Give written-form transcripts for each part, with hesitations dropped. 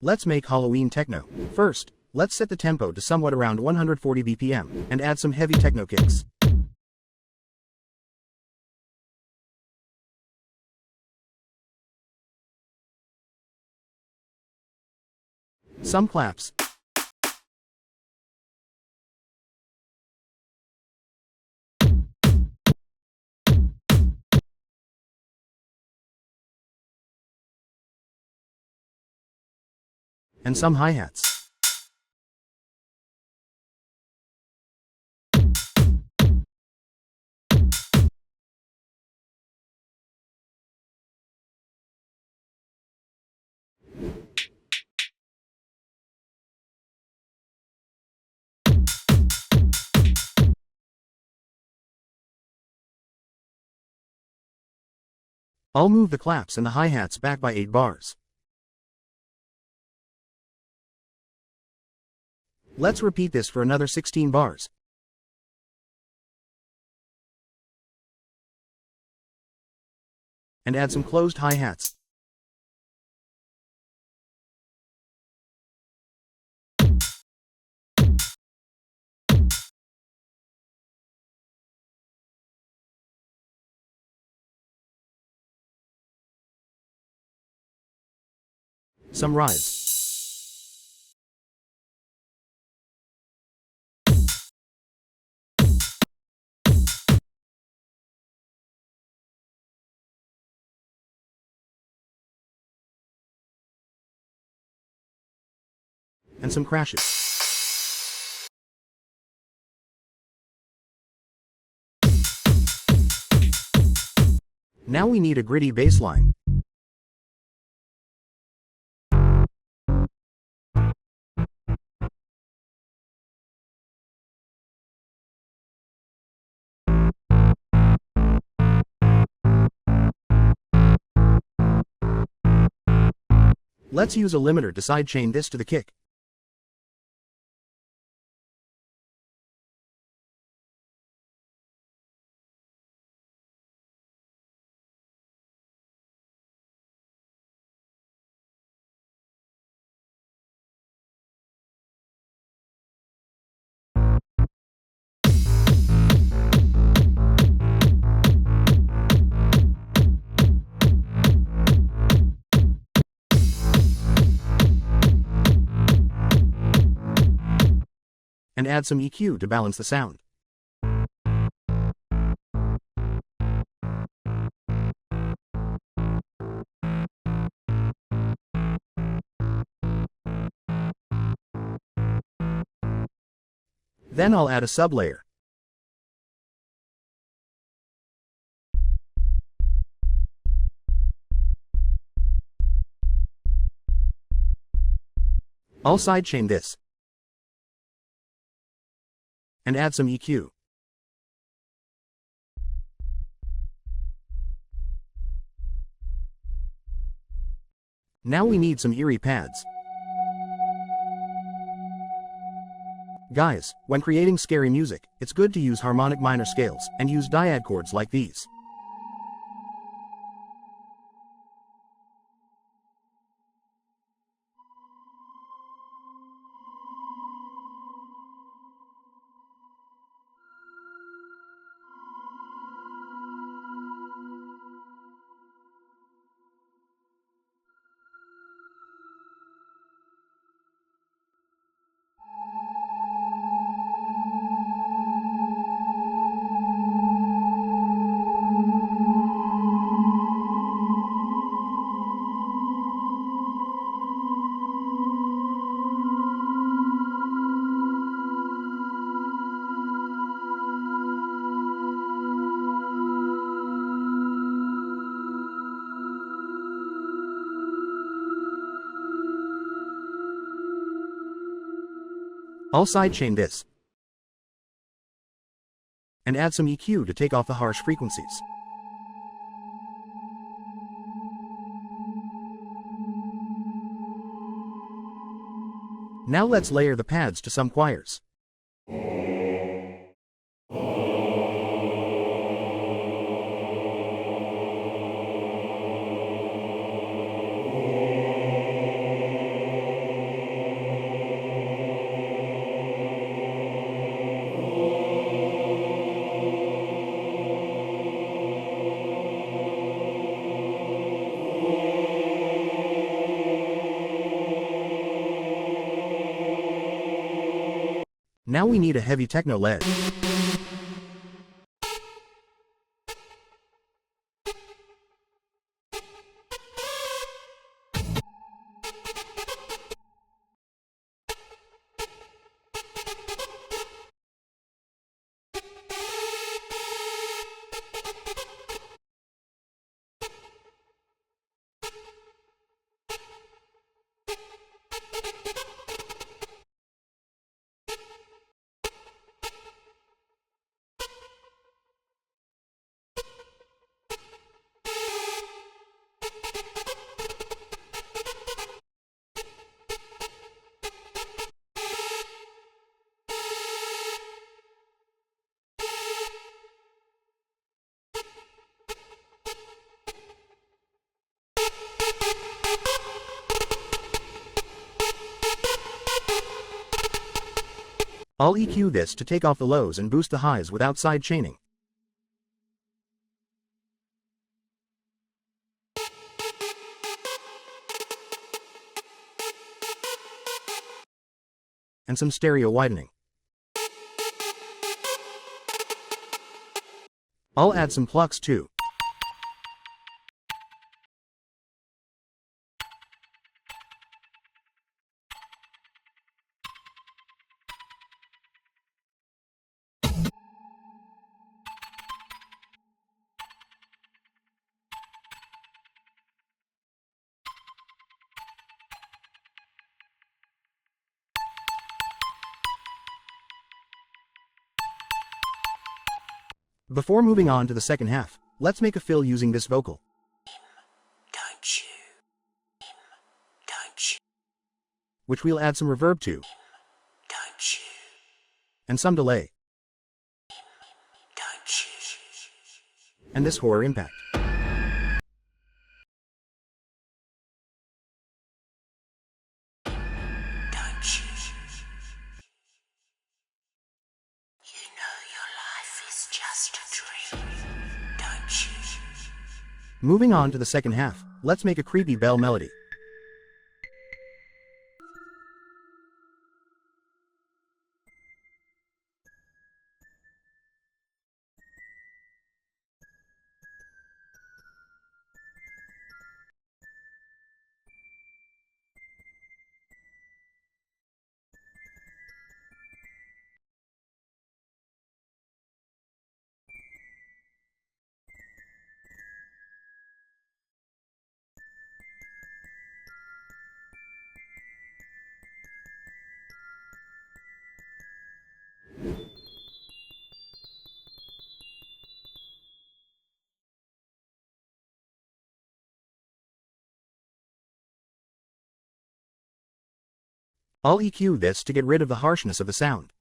Let's make Halloween techno. First, let's set the tempo to somewhat around 140 BPM, and add some heavy techno kicks. Some claps. And some hi-hats. I'll move the claps and the hi-hats back by 8 bars. Let's repeat this for another 16 bars. And add some closed hi-hats. Some rides. And some crashes. Now we need a gritty bass line. Let's use a limiter to sidechain this to the kick. And add some EQ to balance the sound. Then I'll add a sublayer. I'll sidechain this. And add some EQ. Now we need some eerie pads. Guys, when creating scary music, it's good to use harmonic minor scales, and use dyad chords like these. I'll sidechain this. And add some EQ to take off the harsh frequencies. Now let's layer the pads to some choirs. Now we need a heavy techno lead. I'll EQ this to take off the lows and boost the highs without side chaining. And some stereo widening. I'll add some Plucks too. Before moving on to the second half, let's make a fill using this vocal. Don't you? Don't you? Which we'll add some reverb to. Don't you? And some delay. Don't you? And this horror impact. Don't you? You know your life is just a dream. Don't you? Moving on to the second half, let's make a creepy bell melody. I'll EQ this to get rid of the harshness of the sound.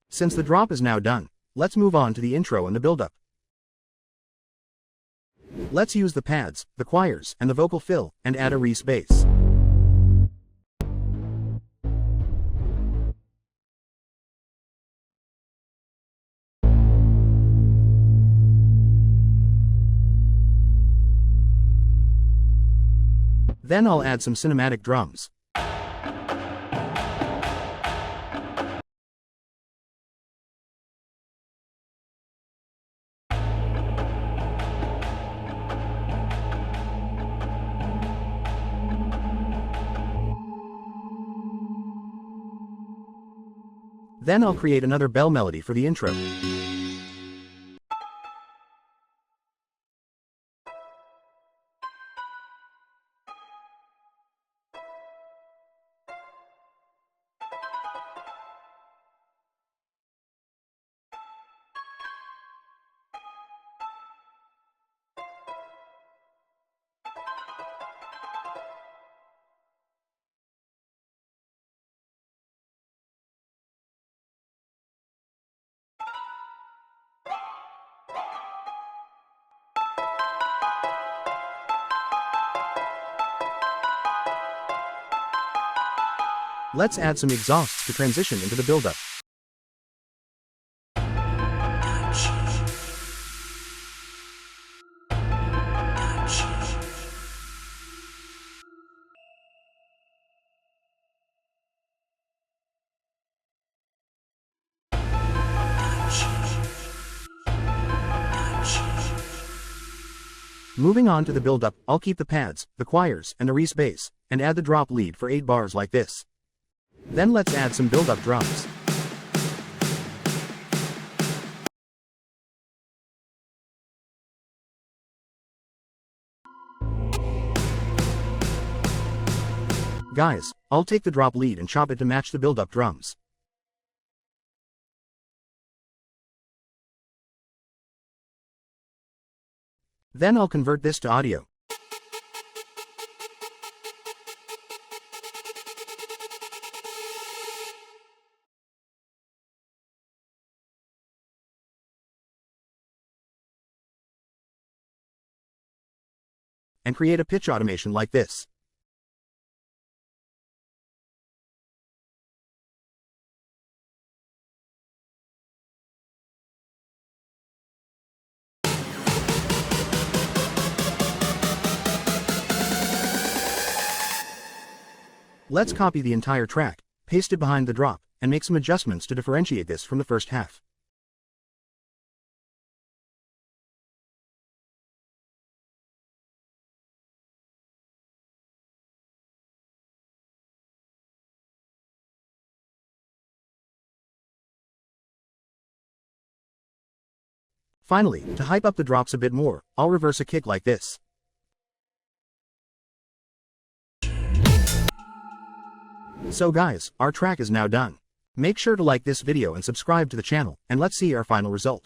Since the drop is now done, let's move on to the intro and the build-up. Let's use the pads, the choirs, and the vocal fill, and add a Reese bass. Then I'll add some cinematic drums. Then I'll create another bell melody for the intro. Let's add some exhausts to transition into the build-up. Don't you? Moving on to the build-up, I'll keep the pads, the choirs, and the Reese bass, and add the drop lead for 8 bars like this. Then let's add some build-up drums. Guys, I'll take the drop lead and chop it to match the build-up drums. Then I'll convert this to audio. And create a pitch automation like this. Let's copy the entire track, paste it behind the drop, and make some adjustments to differentiate this from the first half. Finally, to hype up the drops a bit more, I'll reverse a kick like this. So guys, our track is now done. Make sure to like this video and subscribe to the channel, and let's see our final result.